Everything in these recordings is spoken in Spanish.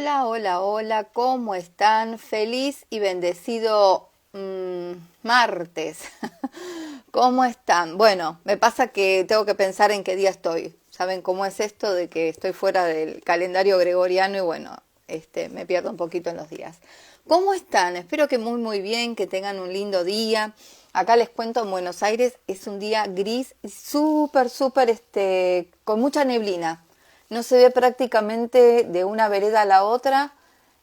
Hola, hola, hola, ¿cómo están? Feliz y bendecido martes. ¿Cómo están? Bueno, me pasa que tengo que pensar en qué día estoy. ¿Saben cómo es esto de que estoy fuera del calendario gregoriano y bueno, me pierdo un poquito en los días? ¿Cómo están? Espero que muy muy bien, que tengan un lindo día. Acá les cuento, en Buenos Aires es un día gris y súper, con mucha neblina. No se ve prácticamente de una vereda a la otra.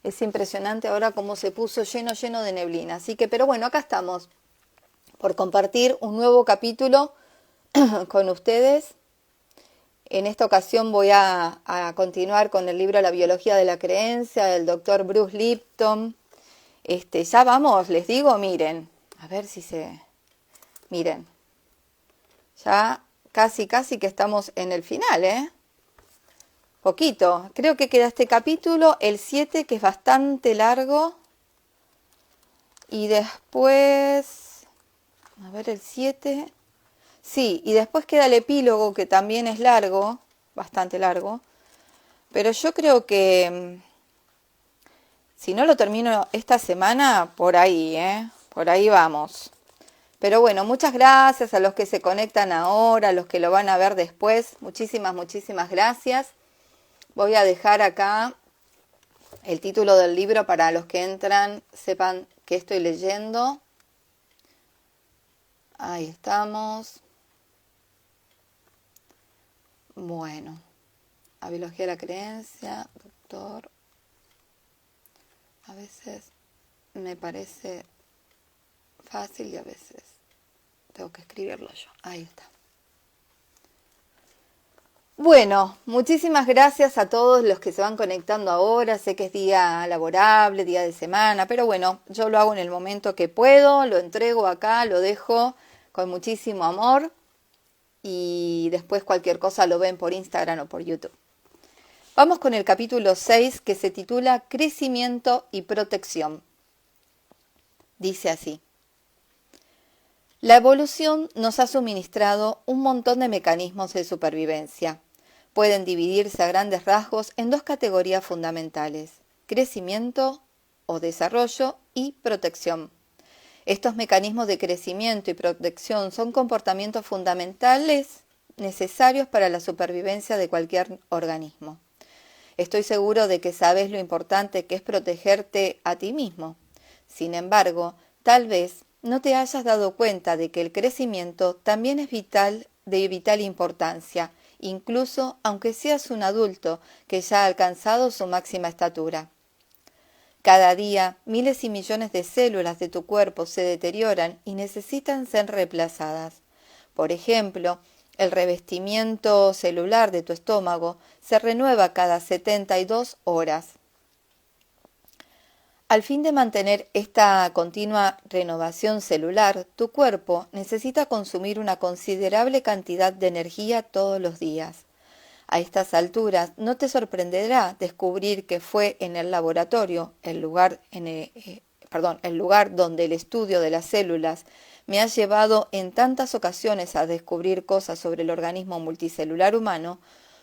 Es impresionante ahora cómo se puso lleno de neblina. Así que, pero bueno, acá estamos por compartir un nuevo capítulo con ustedes. En esta ocasión voy a continuar con el libro La biología de la creencia del doctor Bruce Lipton. Ya vamos, les digo, miren, a ver si se... Miren, ya casi que estamos en el final, ¿eh? Poquito. Creo que queda este capítulo, el 7, que es bastante largo. Y después... A ver, el 7. Sí, y después queda el epílogo, que también es largo, bastante largo. Pero yo creo que si no lo termino esta semana, por ahí, ¿eh? Por ahí vamos. Pero bueno, muchas gracias a los que se conectan ahora, a los que lo van a ver después. Muchísimas gracias. Voy a dejar acá el título del libro para los que entran, sepan qué estoy leyendo. Ahí estamos. Bueno, la biología de la creencia, doctor. A veces me parece fácil y a veces tengo que escribirlo yo. Ahí está. Bueno, muchísimas gracias a todos los que se van conectando ahora. Sé que es día laborable, día de semana, pero bueno, yo lo hago en el momento que puedo, lo entrego acá, lo dejo con muchísimo amor y después cualquier cosa lo ven por Instagram o por YouTube. Vamos con el capítulo 6 que se titula Crecimiento y protección. Dice así. La evolución nos ha suministrado un montón de mecanismos de supervivencia. Pueden dividirse a grandes rasgos en dos categorías fundamentales, crecimiento o desarrollo y protección. Estos mecanismos de crecimiento y protección son comportamientos fundamentales necesarios para la supervivencia de cualquier organismo. Estoy seguro de que sabes lo importante que es protegerte a ti mismo. Sin embargo, tal vez no te hayas dado cuenta de que el crecimiento también es de vital importancia, incluso aunque seas un adulto que ya ha alcanzado su máxima estatura. Cada día, miles y millones de células de tu cuerpo se deterioran y necesitan ser reemplazadas. Por ejemplo, el revestimiento celular de tu estómago se renueva cada 72 horas. Al fin de mantener esta continua renovación celular, tu cuerpo necesita consumir una considerable cantidad de energía todos los días. A estas alturas no te sorprenderá descubrir que fue en el laboratorio, el lugar donde el estudio de las células me ha llevado en tantas ocasiones a descubrir cosas sobre el organismo multicelular humano,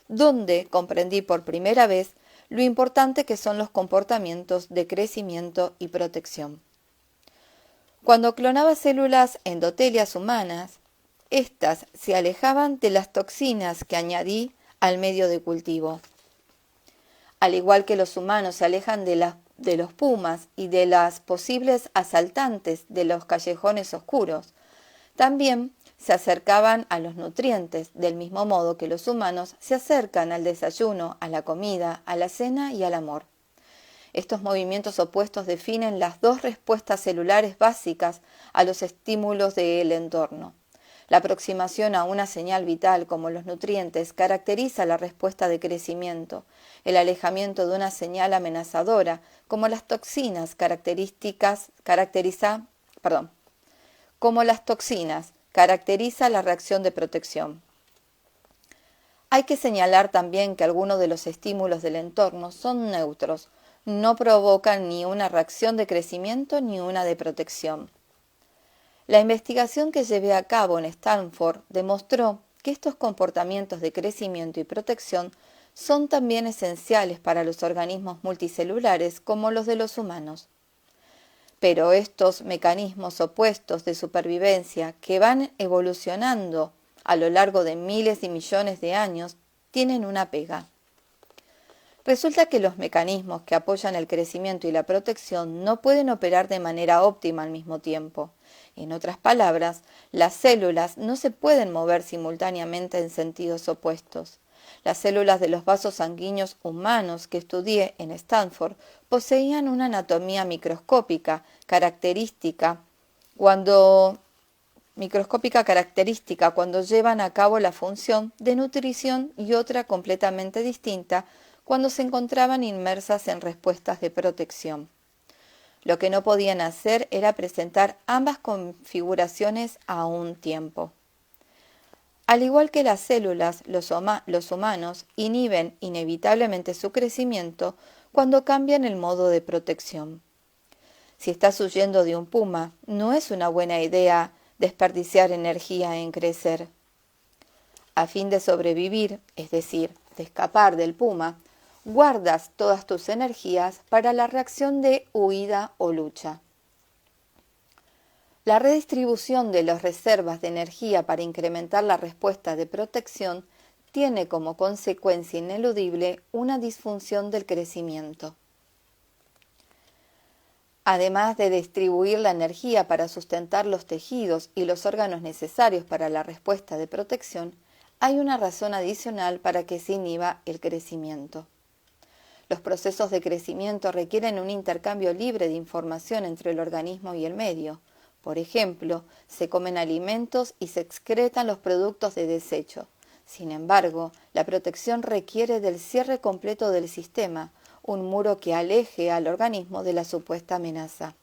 donde comprendí por primera vez lo importante que son los comportamientos de crecimiento y protección. Cuando clonaba células endotelias humanas, éstas se alejaban de las toxinas que añadí al medio de cultivo. Al igual que los humanos se alejan de los pumas y de las posibles asaltantes de los callejones oscuros, también se acercaban a los nutrientes, del mismo modo que los humanos se acercan al desayuno, a la comida, a la cena y al amor. Estos movimientos opuestos definen las dos respuestas celulares básicas a los estímulos del entorno. La aproximación a una señal vital como los nutrientes caracteriza la respuesta de crecimiento. El alejamiento de una señal amenazadora como las toxinas caracteriza la reacción de protección. Hay que señalar también que algunos de los estímulos del entorno son neutros, no provocan ni una reacción de crecimiento ni una de protección. La investigación que llevé a cabo en Stanford demostró que estos comportamientos de crecimiento y protección son también esenciales para los organismos multicelulares como los de los humanos. Pero estos mecanismos opuestos de supervivencia que van evolucionando a lo largo de miles y millones de años tienen una pega. Resulta que los mecanismos que apoyan el crecimiento y la protección no pueden operar de manera óptima al mismo tiempo. En otras palabras, las células no se pueden mover simultáneamente en sentidos opuestos. Las células de los vasos sanguíneos humanos que estudié en Stanford poseían una anatomía microscópica característica cuando llevan a cabo la función de nutrición y otra completamente distinta cuando se encontraban inmersas en respuestas de protección. Lo que no podían hacer era presentar ambas configuraciones a un tiempo. Al igual que las células, los humanos inhiben inevitablemente su crecimiento cuando cambian el modo de protección. Si estás huyendo de un puma, no es una buena idea desperdiciar energía en crecer. A fin de sobrevivir, es decir, de escapar del puma, guardas todas tus energías para la reacción de huida o lucha. La redistribución de las reservas de energía para incrementar la respuesta de protección tiene como consecuencia ineludible una disfunción del crecimiento. Además de distribuir la energía para sustentar los tejidos y los órganos necesarios para la respuesta de protección, hay una razón adicional para que se inhiba el crecimiento. Los procesos de crecimiento requieren un intercambio libre de información entre el organismo y el medio. Por ejemplo, se comen alimentos y se excretan los productos de desecho. Sin embargo, la protección requiere del cierre completo del sistema, un muro que aleje al organismo de la supuesta amenaza.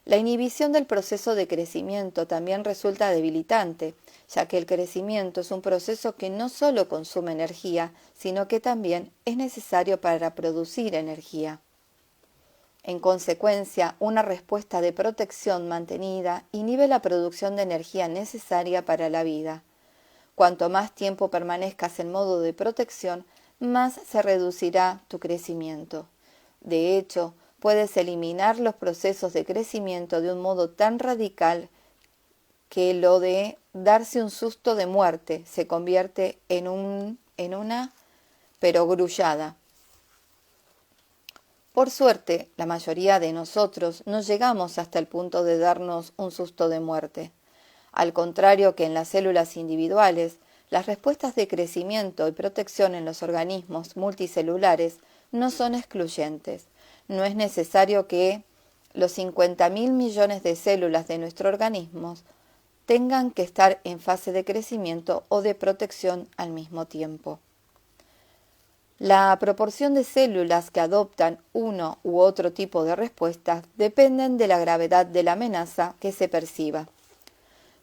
La inhibición del proceso de crecimiento también resulta debilitante, ya que el crecimiento es un proceso que no solo consume energía, sino que también es necesario para producir energía. En consecuencia, una respuesta de protección mantenida inhibe la producción de energía necesaria para la vida. Cuanto más tiempo permanezcas en modo de protección, más se reducirá tu crecimiento. De hecho, puedes eliminar los procesos de crecimiento de un modo tan radical que lo de darse un susto de muerte se convierte en una perogrullada. Por suerte, la mayoría de nosotros no llegamos hasta el punto de darnos un susto de muerte. Al contrario que en las células individuales, las respuestas de crecimiento y protección en los organismos multicelulares no son excluyentes. No es necesario que los 50.000 millones de células de nuestro organismo tengan que estar en fase de crecimiento o de protección al mismo tiempo. La proporción de células que adoptan uno u otro tipo de respuestas dependen de la gravedad de la amenaza que se perciba.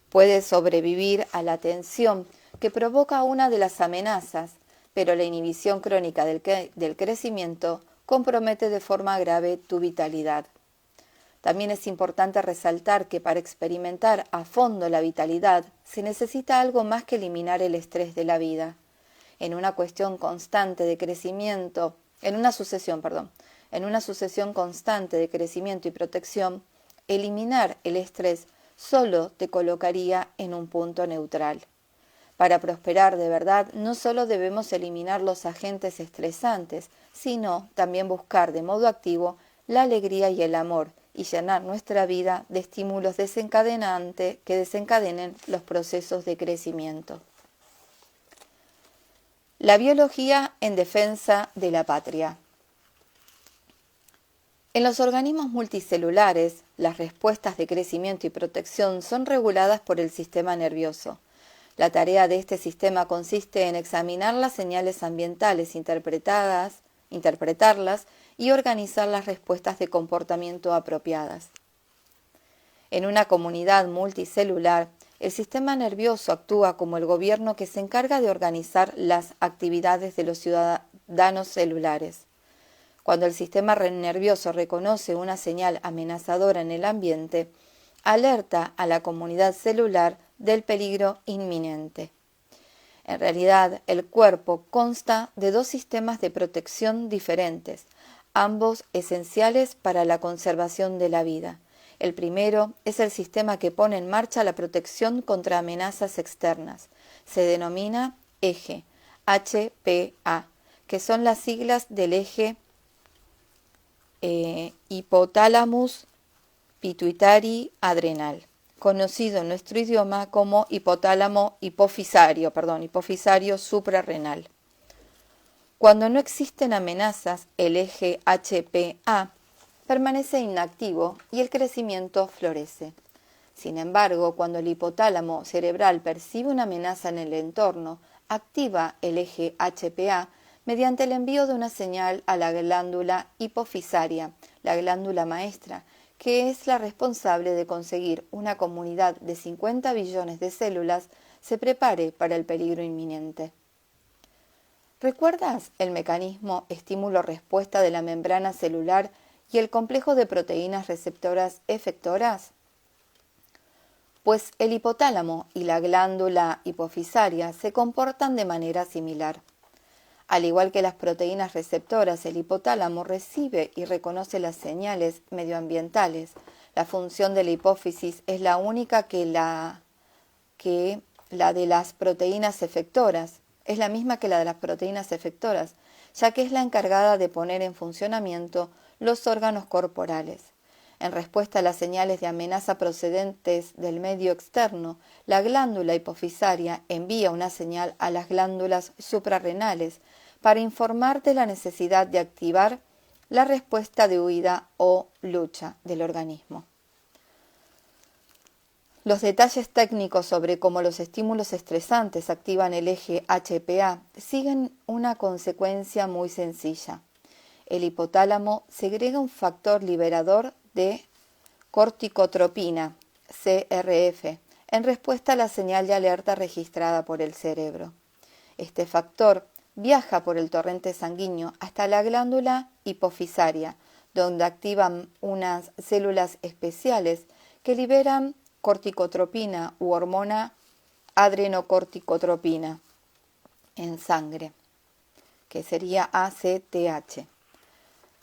Puede sobrevivir a la tensión que provoca una de las amenazas, pero la inhibición crónica del crecimiento compromete de forma grave tu vitalidad. También es importante resaltar que para experimentar a fondo la vitalidad se necesita algo más que eliminar el estrés de la vida. En una sucesión constante de crecimiento de crecimiento y protección, eliminar el estrés solo te colocaría en un punto neutral. Para prosperar de verdad, no solo debemos eliminar los agentes estresantes, sino también buscar de modo activo la alegría y el amor, y llenar nuestra vida de estímulos que desencadenen los procesos de crecimiento. La biología en defensa de la patria. En los organismos multicelulares, las respuestas de crecimiento y protección son reguladas por el sistema nervioso. La tarea de este sistema consiste en examinar las señales ambientales, interpretarlas y organizar las respuestas de comportamiento apropiadas. En una comunidad multicelular, el sistema nervioso actúa como el gobierno que se encarga de organizar las actividades de los ciudadanos celulares. Cuando el sistema nervioso reconoce una señal amenazadora en el ambiente, alerta a la comunidad celular del peligro inminente. En realidad, el cuerpo consta de dos sistemas de protección diferentes, ambos esenciales para la conservación de la vida. El primero es el sistema que pone en marcha la protección contra amenazas externas. Se denomina eje, HPA, que son las siglas del eje hipotálamo pituitari adrenal, conocido en nuestro idioma como hipotálamo hipofisario suprarrenal. Cuando no existen amenazas, el eje HPA permanece inactivo y el crecimiento florece. Sin embargo, cuando el hipotálamo cerebral percibe una amenaza en el entorno, activa el eje HPA mediante el envío de una señal a la glándula hipofisaria, la glándula maestra, que es la responsable de conseguir una comunidad de 50 billones de células se prepare para el peligro inminente. ¿Recuerdas el mecanismo estímulo-respuesta de la membrana celular y el complejo de proteínas receptoras efectoras? Pues el hipotálamo y la glándula hipofisaria se comportan de manera similar. Al igual que las proteínas receptoras, el hipotálamo recibe y reconoce las señales medioambientales. La función de la hipófisis es la única que la de las proteínas efectoras. Es la misma que la de las proteínas efectoras, ya que es la encargada de poner en funcionamiento los órganos corporales. En respuesta a las señales de amenaza procedentes del medio externo, la glándula hipofisaria envía una señal a las glándulas suprarrenales para informar de la necesidad de activar la respuesta de huida o lucha del organismo. Los detalles técnicos sobre cómo los estímulos estresantes activan el eje HPA siguen una consecuencia muy sencilla. El hipotálamo segrega un factor liberador de corticotropina, CRF, en respuesta a la señal de alerta registrada por el cerebro. Este factor viaja por el torrente sanguíneo hasta la glándula hipofisaria, donde activan unas células especiales que liberan corticotropina u hormona adrenocorticotropina en sangre, que sería ACTH.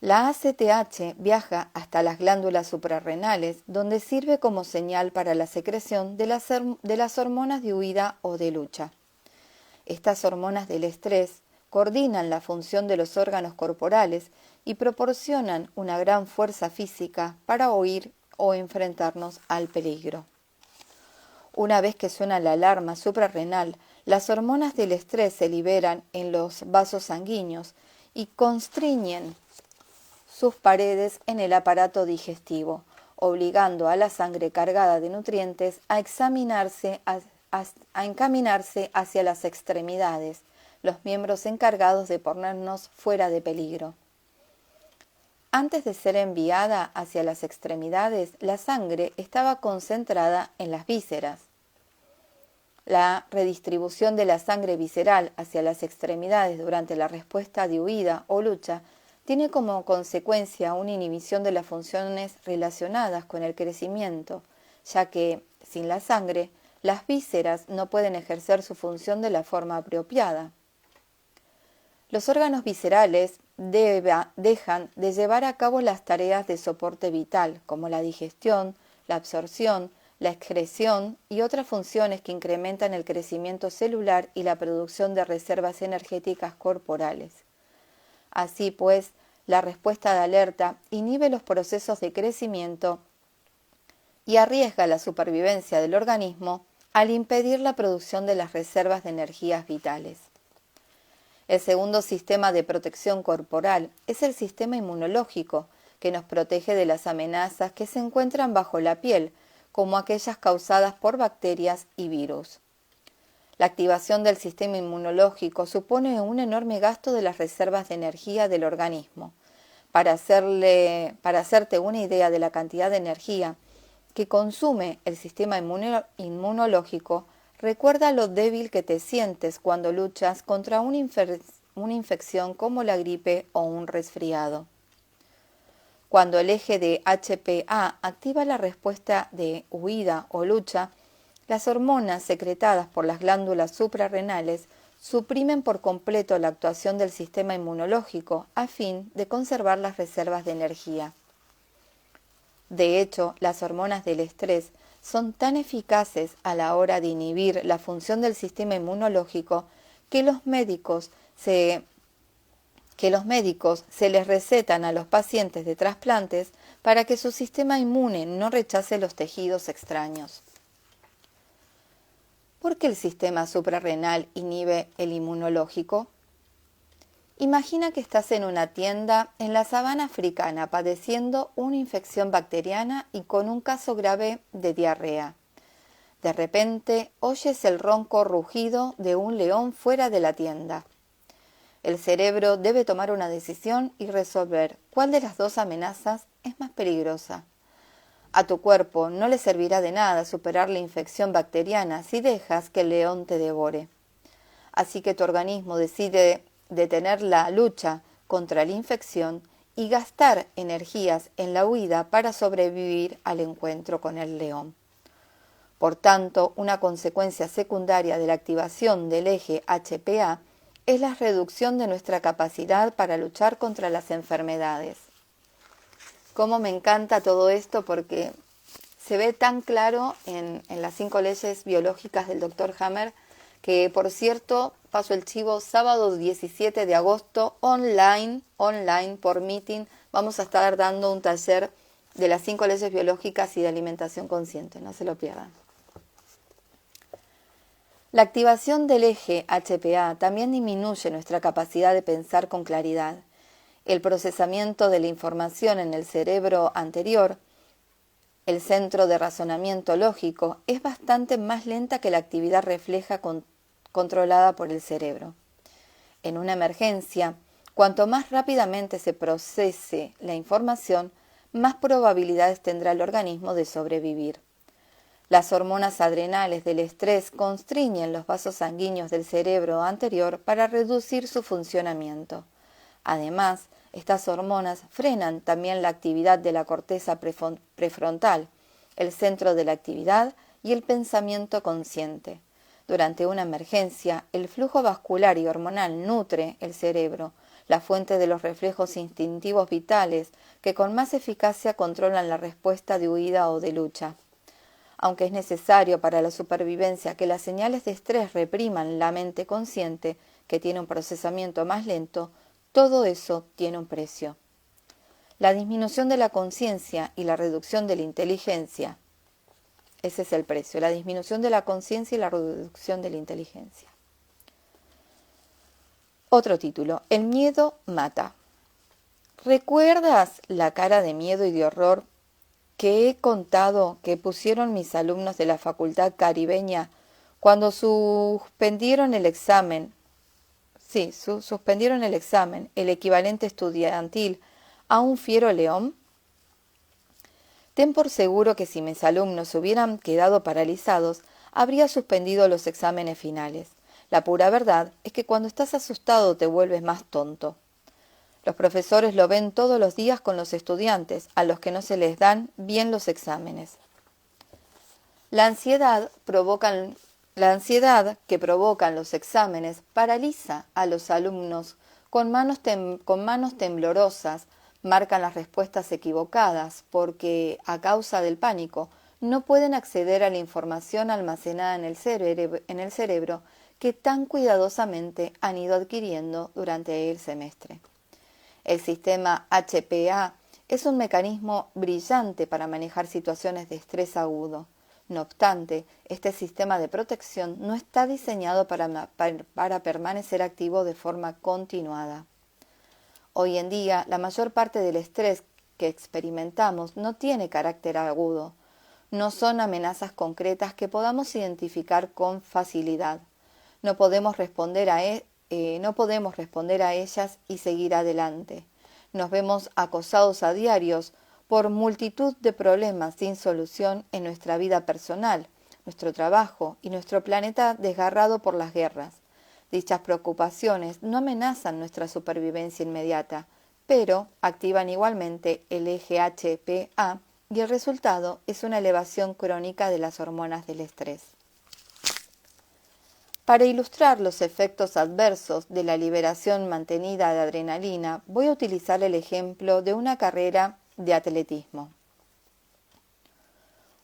La ACTH viaja hasta las glándulas suprarrenales, donde sirve como señal para la secreción de las hormonas de huida o de lucha. Estas hormonas del estrés coordinan la función de los órganos corporales y proporcionan una gran fuerza física para huir o enfrentarnos al peligro. Una vez que suena la alarma suprarrenal, las hormonas del estrés se liberan en los vasos sanguíneos y constriñen sus paredes en el aparato digestivo, obligando a la sangre cargada de nutrientes a encaminarse hacia las extremidades, los miembros encargados de ponernos fuera de peligro. Antes de ser enviada hacia las extremidades, la sangre estaba concentrada en las vísceras. La redistribución de la sangre visceral hacia las extremidades durante la respuesta de huida o lucha tiene como consecuencia una inhibición de las funciones relacionadas con el crecimiento, ya que, sin la sangre, las vísceras no pueden ejercer su función de la forma apropiada. Los órganos viscerales dejan de llevar a cabo las tareas de soporte vital, como la digestión, la absorción, la excreción y otras funciones que incrementan el crecimiento celular y la producción de reservas energéticas corporales. Así pues, la respuesta de alerta inhibe los procesos de crecimiento y arriesga la supervivencia del organismo al impedir la producción de las reservas de energías vitales. El segundo sistema de protección corporal es el sistema inmunológico, que nos protege de las amenazas que se encuentran bajo la piel, como aquellas causadas por bacterias y virus. La activación del sistema inmunológico supone un enorme gasto de las reservas de energía del organismo. Para hacerte una idea de la cantidad de energía que consume el sistema inmunológico, recuerda lo débil que te sientes cuando luchas contra una infección como la gripe o un resfriado. Cuando el eje de HPA activa la respuesta de huida o lucha, Las hormonas secretadas por las glándulas suprarrenales suprimen por completo la actuación del sistema inmunológico a fin de conservar las reservas de energía. De hecho, las hormonas del estrés son tan eficaces a la hora de inhibir la función del sistema inmunológico que los médicos se les recetan a los pacientes de trasplantes para que su sistema inmune no rechace los tejidos extraños. ¿Por qué el sistema suprarrenal inhibe el inmunológico? Imagina que estás en una tienda en la sabana africana padeciendo una infección bacteriana y con un caso grave de diarrea. De repente oyes el ronco rugido de un león fuera de la tienda. El cerebro debe tomar una decisión y resolver cuál de las dos amenazas es más peligrosa. A tu cuerpo no le servirá de nada superar la infección bacteriana si dejas que el león te devore. Así que tu organismo decide detener la lucha contra la infección y gastar energías en la huida para sobrevivir al encuentro con el león. Por tanto, una consecuencia secundaria de la activación del eje HPA es la reducción de nuestra capacidad para luchar contra las enfermedades. Cómo me encanta todo esto porque se ve tan claro en las 5 leyes biológicas del Dr. Hammer, que por cierto, paso el chivo, sábado 17 de agosto, online por meeting, vamos a estar dando un taller de las 5 leyes biológicas y de alimentación consciente, no se lo pierdan. La activación del eje HPA también disminuye nuestra capacidad de pensar con claridad. El procesamiento de la información en el cerebro anterior, el centro de razonamiento lógico, es bastante más lenta que la actividad refleja controlada por el cerebro. En una emergencia, cuanto más rápidamente se procese la información, más probabilidades tendrá el organismo de sobrevivir. Las hormonas adrenales del estrés constriñen los vasos sanguíneos del cerebro anterior para reducir su funcionamiento. Además, estas hormonas frenan también la actividad de la corteza prefrontal, el centro de la actividad y el pensamiento consciente. Durante una emergencia, el flujo vascular y hormonal nutre el cerebro, la fuente de los reflejos instintivos vitales que con más eficacia controlan la respuesta de huida o de lucha. Aunque es necesario para la supervivencia que las señales de estrés repriman la mente consciente, que tiene un procesamiento más lento, todo eso tiene un precio. La disminución de la conciencia y la reducción de la inteligencia. Ese es el precio, la disminución de la conciencia y la reducción de la inteligencia. Otro título, El miedo mata. ¿Recuerdas la cara de miedo y de horror que he contado que pusieron mis alumnos de la Facultad Caribeña cuando suspendieron el examen? Sí, suspendieron el examen, el equivalente estudiantil, a un fiero león. Ten por seguro que si mis alumnos hubieran quedado paralizados, habría suspendido los exámenes finales. La pura verdad es que cuando estás asustado te vuelves más tonto. Los profesores lo ven todos los días con los estudiantes, a los que no se les dan bien los exámenes. La ansiedad que provocan los exámenes paraliza a los alumnos con manos temblorosas, marcan las respuestas equivocadas porque, a causa del pánico, no pueden acceder a la información almacenada en el cerebro que tan cuidadosamente han ido adquiriendo durante el semestre. El sistema HPA es un mecanismo brillante para manejar situaciones de estrés agudo. No obstante, este sistema de protección no está diseñado para permanecer activo de forma continuada. Hoy en día, la mayor parte del estrés que experimentamos no tiene carácter agudo. No son amenazas concretas que podamos identificar con facilidad. No podemos responder a ellas y seguir adelante. Nos vemos acosados a diarios por multitud de problemas sin solución en nuestra vida personal, nuestro trabajo y nuestro planeta desgarrado por las guerras. Dichas preocupaciones no amenazan nuestra supervivencia inmediata, pero activan igualmente el eje HPA y el resultado es una elevación crónica de las hormonas del estrés. Para ilustrar los efectos adversos de la liberación mantenida de adrenalina, voy a utilizar el ejemplo de una carrera de atletismo.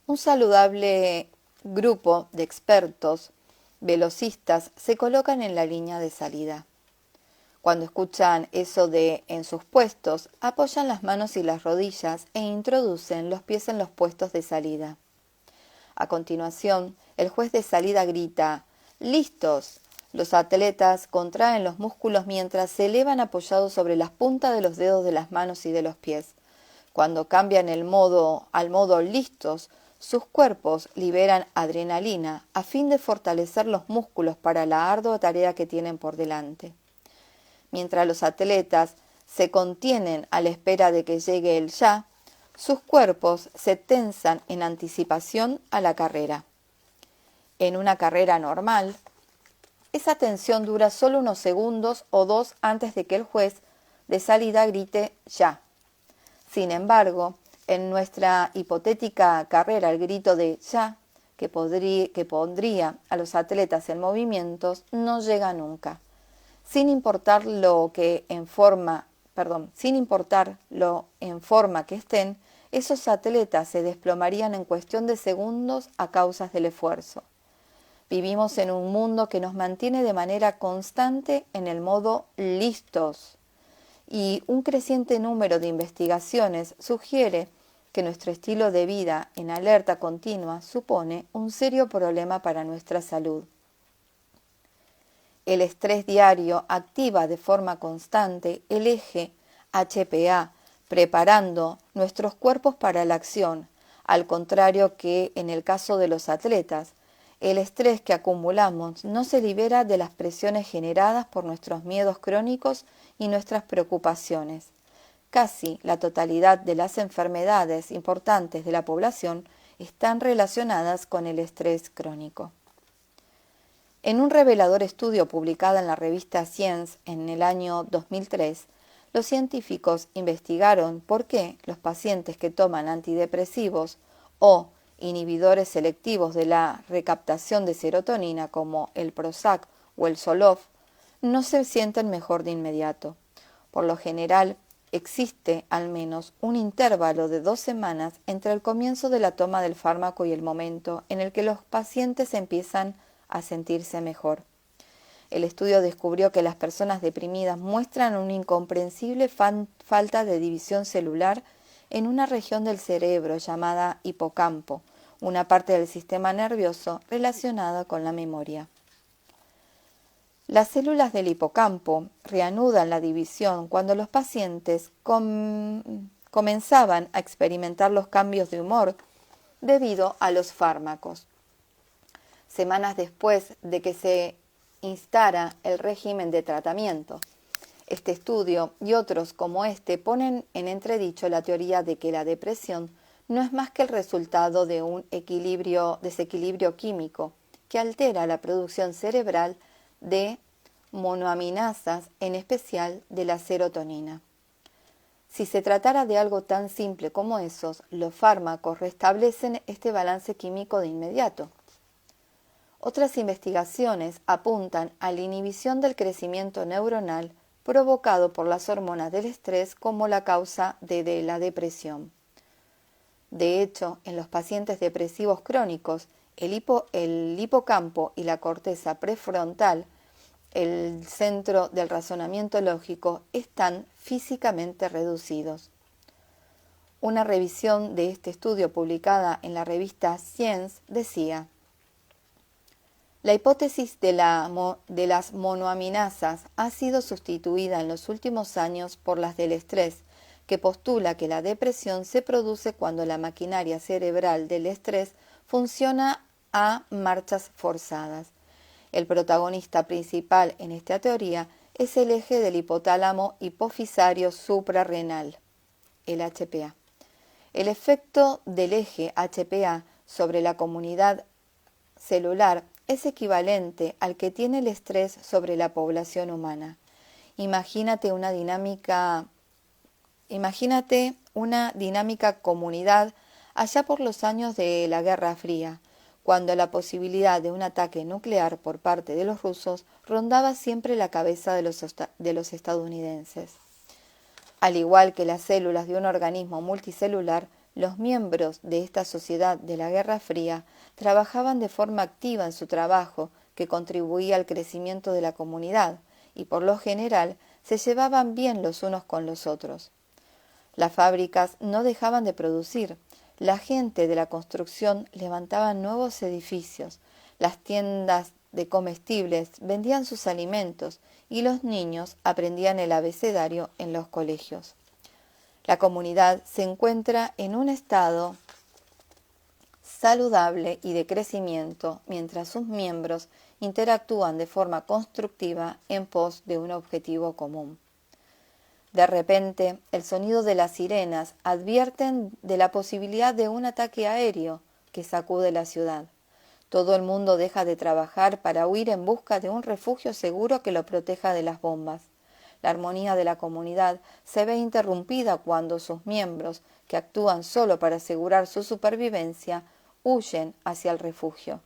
Un saludable grupo de expertos velocistas se colocan en la línea de salida. Cuando escuchan eso de "en sus puestos", apoyan las manos y las rodillas e introducen los pies en los puestos de salida. A continuación, el juez de salida grita: "¡Listos!". Los atletas contraen los músculos mientras se elevan apoyados sobre las puntas de los dedos de las manos y de los pies. Cuando cambian al modo listos, sus cuerpos liberan adrenalina a fin de fortalecer los músculos para la ardua tarea que tienen por delante. Mientras los atletas se contienen a la espera de que llegue el ya, sus cuerpos se tensan en anticipación a la carrera. En una carrera normal, esa tensión dura solo unos segundos o dos antes de que el juez de salida grite "ya". Sin embargo, en nuestra hipotética carrera, el grito de "ya", que pondría a los atletas en movimientos, no llega nunca. Sin importar lo en forma que estén, esos atletas se desplomarían en cuestión de segundos a causa del esfuerzo. Vivimos en un mundo que nos mantiene de manera constante en el modo listos, y un creciente número de investigaciones sugiere que nuestro estilo de vida en alerta continua supone un serio problema para nuestra salud. El estrés diario activa de forma constante el eje HPA, preparando nuestros cuerpos para la acción, al contrario que en el caso de los atletas. El estrés que acumulamos no se libera de las presiones generadas por nuestros miedos crónicos y nuestras preocupaciones. Casi la totalidad de las enfermedades importantes de la población están relacionadas con el estrés crónico. En un revelador estudio publicado en la revista Science en el año 2003, los científicos investigaron por qué los pacientes que toman antidepresivos o inhibidores selectivos de la recaptación de serotonina como el Prozac o el Zoloft no se sienten mejor de inmediato. Por lo general, existe al menos un intervalo de 2 semanas entre el comienzo de la toma del fármaco y el momento en el que los pacientes empiezan a sentirse mejor. El estudio descubrió que las personas deprimidas muestran una incomprensible falta de división celular en una región del cerebro llamada hipocampo, una parte del sistema nervioso relacionada con la memoria. Las células del hipocampo reanudan la división cuando los pacientes comenzaban a experimentar los cambios de humor debido a los fármacos. Semanas después de que se instara el régimen de tratamiento. Este estudio y otros como este ponen en entredicho la teoría de que la depresión no es más que el resultado de un desequilibrio químico que altera la producción cerebral de monoaminasas, en especial de la serotonina. Si se tratara de algo tan simple como esos, los fármacos restablecen este balance químico de inmediato. Otras investigaciones apuntan a la inhibición del crecimiento neuronal provocado por las hormonas del estrés como la causa de la depresión. De hecho, en los pacientes depresivos crónicos, el hipocampo y la corteza prefrontal, el centro del razonamiento lógico, están físicamente reducidos. Una revisión de este estudio publicada en la revista Science decía: la hipótesis de las monoaminasas ha sido sustituida en los últimos años por las del estrés, que postula que la depresión se produce cuando la maquinaria cerebral del estrés funciona a marchas forzadas. El protagonista principal en esta teoría es el eje del hipotálamo hipofisario suprarrenal, el HPA. El efecto del eje HPA sobre la comunidad celular es equivalente al que tiene el estrés sobre la población humana. Imagínate una dinámica comunidad allá por los años de la Guerra Fría, cuando la posibilidad de un ataque nuclear por parte de los rusos rondaba siempre la cabeza de los estadounidenses. Al igual que las células de un organismo multicelular, los miembros de esta sociedad de la Guerra Fría trabajaban de forma activa en su trabajo, que contribuía al crecimiento de la comunidad, y por lo general se llevaban bien los unos con los otros. Las fábricas no dejaban de producir, la gente de la construcción levantaba nuevos edificios, las tiendas de comestibles vendían sus alimentos y los niños aprendían el abecedario en los colegios. La comunidad se encuentra en un estado saludable y de crecimiento mientras sus miembros interactúan de forma constructiva en pos de un objetivo común. De repente, el sonido de las sirenas advierten de la posibilidad de un ataque aéreo que sacude la ciudad. Todo el mundo deja de trabajar para huir en busca de un refugio seguro que lo proteja de las bombas. La armonía de la comunidad se ve interrumpida cuando sus miembros, que actúan solo para asegurar su supervivencia, huyen hacia el refugio.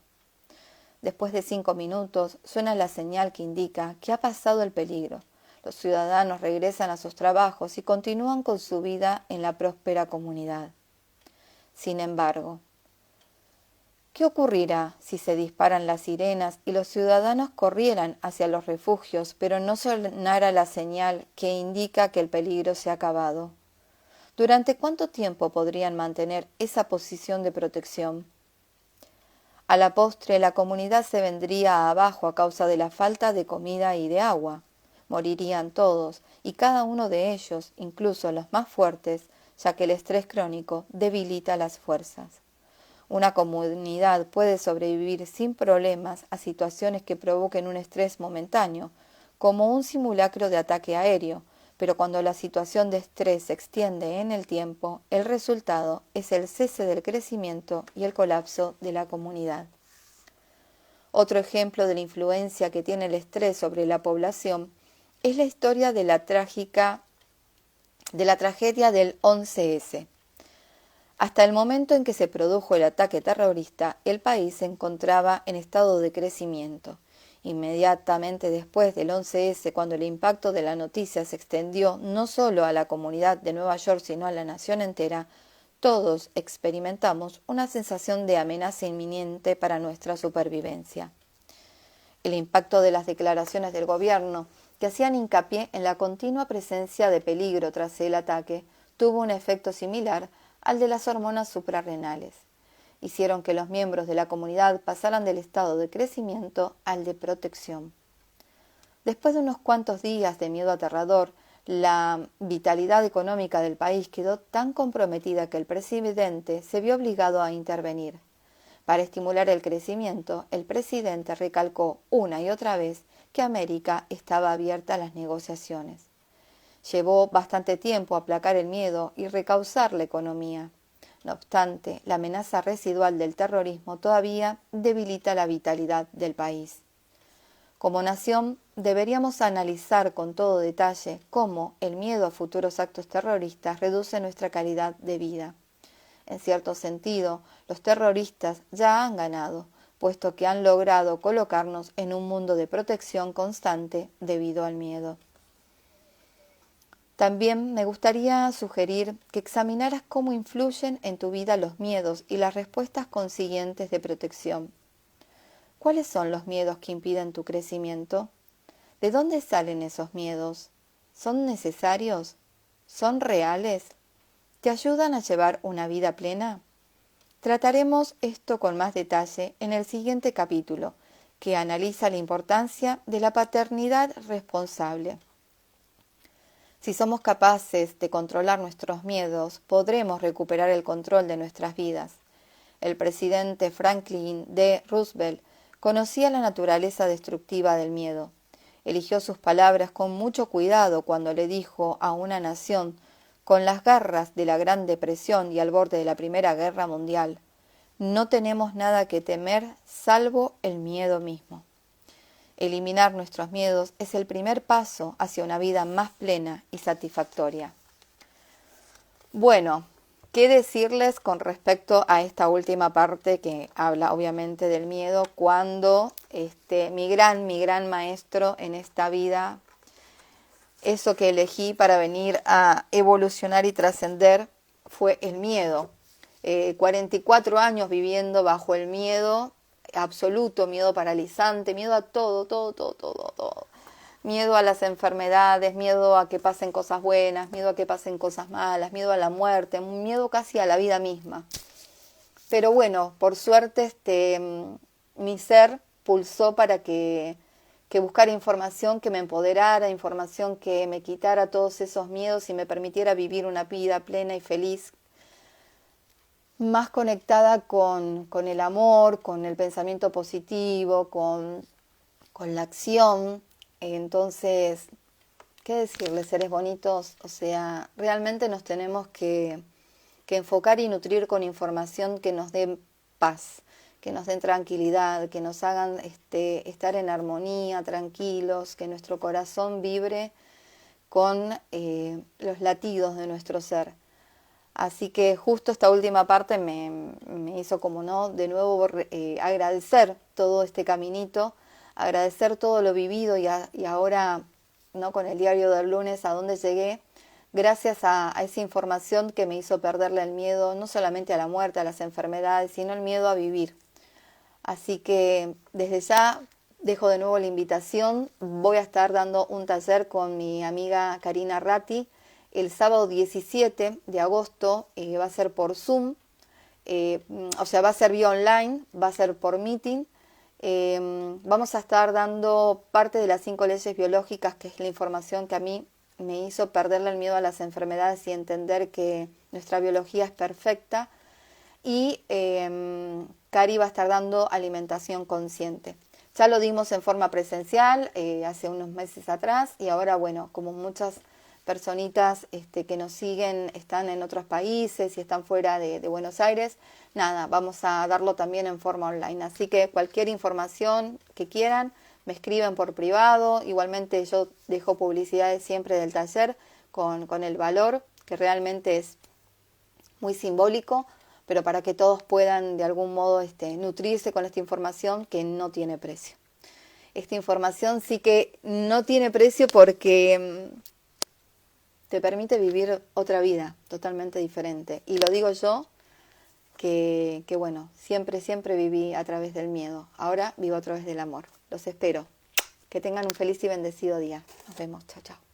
Después de 5 minutos, suena la señal que indica que ha pasado el peligro. Los ciudadanos regresan a sus trabajos y continúan con su vida en la próspera comunidad. Sin embargo, ¿qué ocurrirá si se disparan las sirenas y los ciudadanos corrieran hacia los refugios, pero no sonara la señal que indica que el peligro se ha acabado? ¿Durante cuánto tiempo podrían mantener esa posición de protección? A la postre, la comunidad se vendría abajo a causa de la falta de comida y de agua. Morirían todos, y cada uno de ellos, incluso los más fuertes, ya que el estrés crónico debilita las fuerzas. Una comunidad puede sobrevivir sin problemas a situaciones que provoquen un estrés momentáneo, como un simulacro de ataque aéreo, pero cuando la situación de estrés se extiende en el tiempo, el resultado es el cese del crecimiento y el colapso de la comunidad. Otro ejemplo de la influencia que tiene el estrés sobre la población es la historia de la tragedia del 11S. Hasta el momento en que se produjo el ataque terrorista, el país se encontraba en estado de crecimiento. Inmediatamente después del 11S, cuando el impacto de la noticia se extendió no solo a la comunidad de Nueva York, sino a la nación entera, todos experimentamos una sensación de amenaza inminente para nuestra supervivencia. El impacto de las declaraciones del gobierno, que hacían hincapié en la continua presencia de peligro tras el ataque, tuvo un efecto similar al de las hormonas suprarrenales. Hicieron que los miembros de la comunidad pasaran del estado de crecimiento al de protección. Después de unos cuantos días de miedo aterrador, la vitalidad económica del país quedó tan comprometida que el presidente se vio obligado a intervenir. Para estimular el crecimiento, el presidente recalcó una y otra vez que América estaba abierta a las negociaciones. Llevó bastante tiempo aplacar el miedo y recauzar la economía. No obstante, la amenaza residual del terrorismo todavía debilita la vitalidad del país. Como nación, deberíamos analizar con todo detalle cómo el miedo a futuros actos terroristas reduce nuestra calidad de vida. En cierto sentido, los terroristas ya han ganado, puesto que han logrado colocarnos en un mundo de protección constante debido al miedo. También me gustaría sugerir que examinaras cómo influyen en tu vida los miedos y las respuestas consiguientes de protección. ¿Cuáles son los miedos que impiden tu crecimiento? ¿De dónde salen esos miedos? ¿Son necesarios? ¿Son reales? ¿Te ayudan a llevar una vida plena? Trataremos esto con más detalle en el siguiente capítulo, que analiza la importancia de la paternidad responsable. Si somos capaces de controlar nuestros miedos, podremos recuperar el control de nuestras vidas. El presidente Franklin D. Roosevelt conocía la naturaleza destructiva del miedo. Eligió sus palabras con mucho cuidado cuando le dijo a una nación con las garras de la Gran Depresión y al borde de la Primera Guerra Mundial: no tenemos nada que temer salvo el miedo mismo. Eliminar nuestros miedos es el primer paso hacia una vida más plena y satisfactoria. Bueno, ¿Qué decirles con respecto a esta última parte que habla obviamente del miedo? Cuando mi gran maestro en esta vida, eso que elegí para venir a evolucionar y trascender, fue el miedo. 44 años viviendo bajo el miedo absoluto, miedo paralizante, miedo a todo, todo, todo, todo, todo. Miedo a las enfermedades, miedo a que pasen cosas buenas, miedo a que pasen cosas malas, miedo a la muerte, miedo casi a la vida misma. Pero bueno, por suerte mi ser pulsó para que buscara información que me empoderara, información que me quitara todos esos miedos y me permitiera vivir una vida plena y feliz, más conectada con el amor, con el pensamiento positivo, con la acción. Entonces, ¿qué decirles, seres bonitos? O sea, realmente nos tenemos que enfocar y nutrir con información que nos dé paz, que nos den tranquilidad, que nos hagan estar en armonía, tranquilos, que nuestro corazón vibre con los latidos de nuestro ser. Así que justo esta última parte me hizo, como no, de nuevo agradecer todo este caminito, agradecer todo lo vivido y ahora, ¿no?, con el diario del lunes, a dónde llegué, gracias a esa información que me hizo perderle el miedo, no solamente a la muerte, a las enfermedades, sino el miedo a vivir. Así que desde ya dejo de nuevo la invitación. Voy a estar dando un taller con mi amiga Karina Ratti el sábado 17 de agosto, va a ser por Zoom, o sea, va a ser vía online, va a ser por meeting. Vamos a estar dando parte de las 5 leyes biológicas, que es la información que a mí me hizo perderle el miedo a las enfermedades y entender que nuestra biología es perfecta. Y Cari va a estar dando alimentación consciente. Ya lo dimos en forma presencial hace unos meses atrás, y ahora, bueno, como muchas personitas que nos siguen están en otros países y están fuera de Buenos Aires, nada, vamos a darlo también en forma online. Así que cualquier información que quieran, me escriben por privado. Igualmente yo dejo publicidades siempre del taller con el valor, que realmente es muy simbólico, pero para que todos puedan de algún modo nutrirse con esta información que no tiene precio. Esta información sí que no tiene precio porque te permite vivir otra vida totalmente diferente. Y lo digo yo, que bueno, siempre viví a través del miedo. Ahora vivo a través del amor. Los espero. Que tengan un feliz y bendecido día. Nos vemos. Chao, chao.